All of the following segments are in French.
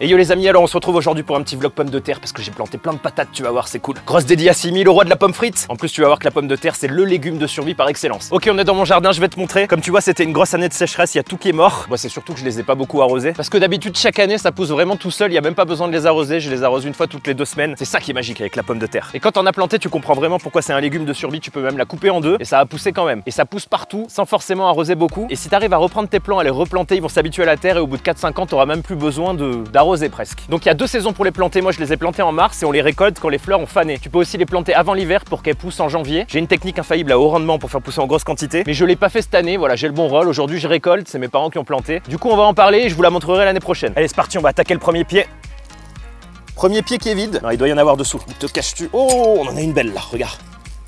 Et yo les amis, alors on se retrouve aujourd'hui pour un petit vlog pomme de terre parce que j'ai planté plein de patates, tu vas voir, c'est cool. Grosse dédicace à Simi, le roi de la pomme frite. En plus tu vas voir que la pomme de terre c'est le légume de survie par excellence. Ok, on est dans mon jardin, je vais te montrer. Comme tu vois, c'était une grosse année de sécheresse, il y a tout qui est mort. Moi c'est surtout que je les ai pas beaucoup arrosés parce que d'habitude chaque année ça pousse vraiment tout seul, il y a même pas besoin de les arroser, je les arrose une fois toutes les 2 semaines. C'est ça qui est magique avec la pomme de terre. Et quand on a planté, tu comprends vraiment pourquoi c'est un légume de survie, tu peux même la couper en deux et ça va pousser quand même. Et ça pousse partout sans forcément arroser beaucoup. Et si tu arrives à reprendre tes plants, à les replanter, ils vont s'habituer à la terre et au bout de 4-5 ans, tu auras même plus besoin d'arroser presque. Donc il y a 2 saisons pour les planter, moi je les ai plantés en mars et on les récolte quand les fleurs ont fané. Tu peux aussi les planter avant l'hiver pour qu'elles poussent en janvier. J'ai une technique infaillible à haut rendement pour faire pousser en grosse quantité, mais je l'ai pas fait cette année, voilà, j'ai le bon rôle. Aujourd'hui je récolte, c'est mes parents qui ont planté. Du coup on va en parler et je vous la montrerai l'année prochaine. Allez c'est parti, on va attaquer le premier pied. Premier pied qui est vide. Non, il doit y en avoir dessous. Où te caches-tu? Oh, on en a une belle là, regarde.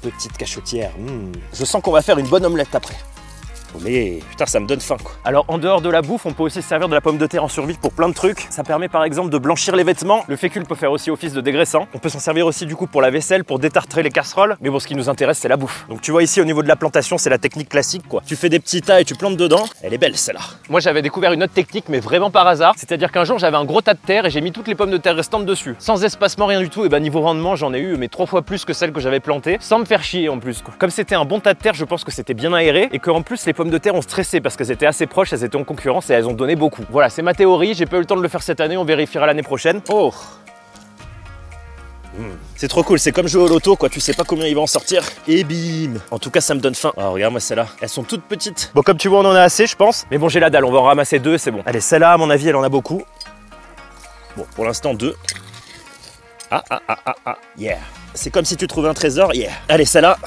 Petite cachotière. Je sens qu'on va faire une bonne omelette après. Mais putain, ça me donne faim quoi. Alors en dehors de la bouffe, on peut aussi se servir de la pomme de terre en survie pour plein de trucs. Ça permet par exemple de blanchir les vêtements. Le fécule peut faire aussi office de dégraissant. On peut s'en servir aussi du coup pour la vaisselle, pour détartrer les casseroles. Mais bon, ce qui nous intéresse, c'est la bouffe. Donc tu vois ici au niveau de la plantation, c'est la technique classique quoi. Tu fais des petits tas et tu plantes dedans. Elle est belle celle-là. Moi j'avais découvert une autre technique, mais vraiment par hasard. C'est-à-dire qu'un jour j'avais un gros tas de terre et j'ai mis toutes les pommes de terre restantes dessus. Sans espacement, rien du tout. Et ben niveau rendement, j'en ai eu mais 3 fois plus que celles que j'avais plantées, sans me faire chier en plus quoi. Comme c'était un bon tas de terre, je pense que c'était bien aéré et qu'en plus les pommes de terre ont stressé parce qu'elles étaient assez proches, elles étaient en concurrence et elles ont donné beaucoup. Voilà, c'est ma théorie, j'ai pas eu le temps de le faire cette année, on vérifiera l'année prochaine. Oh, c'est trop cool, c'est comme jouer au loto quoi, tu sais pas combien il va en sortir et bim. En tout cas ça me donne faim. Oh regarde moi celle-là, elles sont toutes petites. Bon comme tu vois on en a assez je pense, mais bon j'ai la dalle, on va en ramasser 2 c'est bon. Allez celle-là à mon avis elle en a beaucoup. Bon pour l'instant 2. Yeah. C'est comme si tu trouvais un trésor, yeah. Allez celle-là.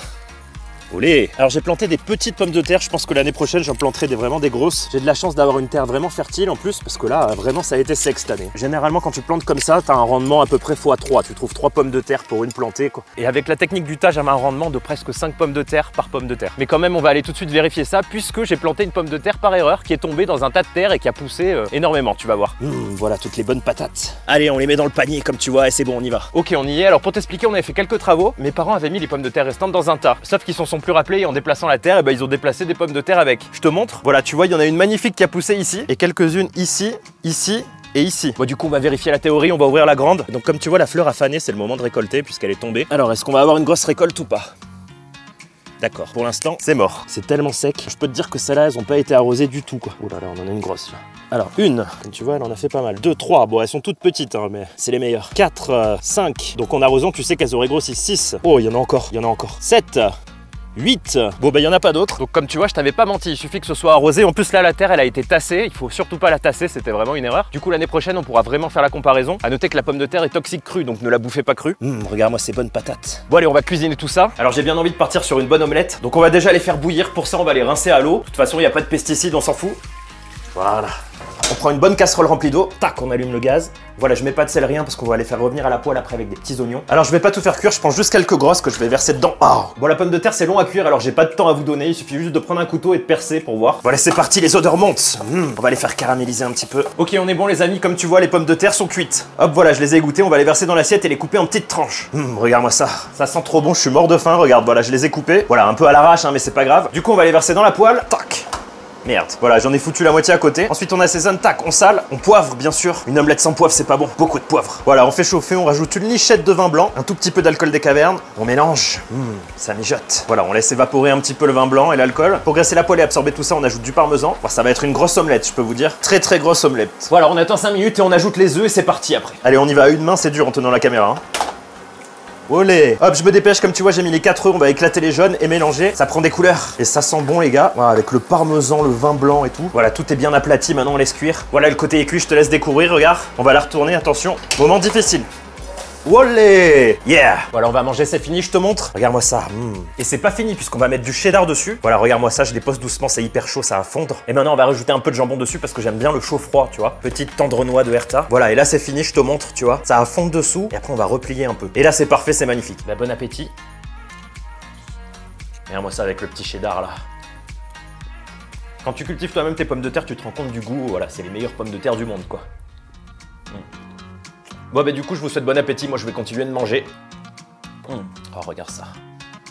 Olé. Alors j'ai planté des petites pommes de terre, je pense que l'année prochaine j'en planterai vraiment des grosses. J'ai de la chance d'avoir une terre vraiment fertile en plus parce que là vraiment ça a été sec cette année. Généralement quand tu plantes comme ça, t'as un rendement à peu près x3, tu trouves 3 pommes de terre pour une plantée quoi. Et avec la technique du tas, j'avais un rendement de presque 5 pommes de terre par pomme de terre. Mais quand même on va aller tout de suite vérifier ça puisque j'ai planté une pomme de terre par erreur qui est tombée dans un tas de terre et qui a poussé énormément, tu vas voir. Voilà toutes les bonnes patates. Allez on les met dans le panier comme tu vois et c'est bon on y va. Ok on y est, alors pour t'expliquer on avait fait quelques travaux, mes parents avaient mis les pommes de terre restantes dans un tas. Sauf qu'ils s'en sont plus rappelés et en déplaçant la terre, et ben ils ont déplacé des pommes de terre avec. Je te montre, voilà tu vois il y en a une magnifique qui a poussé ici et quelques-unes ici, ici et ici. Bon du coup on va vérifier la théorie, on va ouvrir la grande. Donc comme tu vois la fleur a fané, c'est le moment de récolter puisqu'elle est tombée. Alors est-ce qu'on va avoir une grosse récolte ou pas? D'accord, pour l'instant c'est mort. C'est tellement sec, je peux te dire que celles-là elles ont pas été arrosées du tout quoi. Oh là là on en a une grosse là. Alors une, comme tu vois elle en a fait pas mal. 2, 3, bon elles sont toutes petites hein, mais c'est les meilleures. 4, 5, donc en arrosant tu sais qu'elles auraient grossi. 6, oh il y en a encore, 7, 8. Bon bah il y en a pas d'autres. Donc comme tu vois je t'avais pas menti, il suffit que ce soit arrosé. En plus là la terre elle a été tassée, il faut surtout pas la tasser, c'était vraiment une erreur. Du coup l'année prochaine on pourra vraiment faire la comparaison. À noter que la pomme de terre est toxique crue, donc ne la bouffez pas crue. Regarde-moi ces bonnes patates. Bon allez on va cuisiner tout ça. Alors j'ai bien envie de partir sur une bonne omelette. Donc on va déjà les faire bouillir, pour ça on va les rincer à l'eau. De toute façon il n'y a pas de pesticides, on s'en fout. Voilà. On prend une bonne casserole remplie d'eau, tac, on allume le gaz. Voilà, je mets pas de sel, rien, parce qu'on va les faire revenir à la poêle après avec des petits oignons. Alors je vais pas tout faire cuire, je prends juste quelques grosses que je vais verser dedans. Oh. Bon, la pomme de terre c'est long à cuire, alors j'ai pas de temps à vous donner, il suffit juste de prendre un couteau et de percer pour voir. Voilà, c'est parti, les odeurs montent. On va les faire caraméliser un petit peu. Ok, on est bon les amis, comme tu vois, les pommes de terre sont cuites. Hop, voilà, je les ai égouttées, on va les verser dans l'assiette et les couper en petites tranches. Regarde-moi ça, ça sent trop bon, je suis mort de faim, regarde, voilà, je les ai coupées. Voilà, un peu à l'arrache, hein, mais c'est pas grave. Du coup, on va les verser dans la poêle, tac. Merde, voilà, j'en ai foutu la moitié à côté. Ensuite, on assaisonne, tac, on sale, on poivre, bien sûr. Une omelette sans poivre, c'est pas bon. Beaucoup de poivre. Voilà, on fait chauffer, on rajoute une lichette de vin blanc, un tout petit peu d'alcool des cavernes. On mélange. Ça mijote. Voilà, on laisse évaporer un petit peu le vin blanc et l'alcool. Pour graisser la poêle et absorber tout ça, on ajoute du parmesan. Bon, ça va être une grosse omelette, je peux vous dire. Très très grosse omelette. Voilà, on attend 5 minutes et on ajoute les œufs et c'est parti après. Allez, on y va à une main, c'est dur en tenant la caméra. Olé. Hop, je me dépêche, comme tu vois, j'ai mis les 4 œufs, on va éclater les jaunes et mélanger. Ça prend des couleurs. Et ça sent bon, les gars. Voilà, avec le parmesan, le vin blanc et tout. Voilà, tout est bien aplati, maintenant on laisse cuire. Voilà, le côté est cuit, je te laisse découvrir, regarde. On va la retourner, attention. Moment difficile. Olé. Yeah. Voilà, on va manger, c'est fini, je te montre. Regarde-moi ça. Et c'est pas fini puisqu'on va mettre du cheddar dessus. Voilà, regarde-moi ça, je dépose doucement, c'est hyper chaud, ça va fondre. Et maintenant, on va rajouter un peu de jambon dessus parce que j'aime bien le chaud-froid, tu vois. Petite tendre noix de Herta. Voilà, et là, c'est fini, je te montre, tu vois. Ça va fondre dessous et après, on va replier un peu. Et là, c'est parfait, c'est magnifique. Bah, bon appétit. Regarde-moi ça avec le petit cheddar, là. Quand tu cultives toi-même tes pommes de terre, tu te rends compte du goût. Voilà, c'est les meilleures pommes de terre du monde, quoi. Bon bah du coup je vous souhaite bon appétit, moi je vais continuer de manger. Oh regarde ça,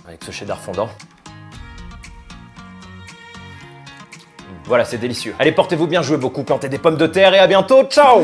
avec ce cheddar fondant. Voilà c'est délicieux. Allez portez-vous bien, jouez beaucoup, plantez des pommes de terre et à bientôt, ciao.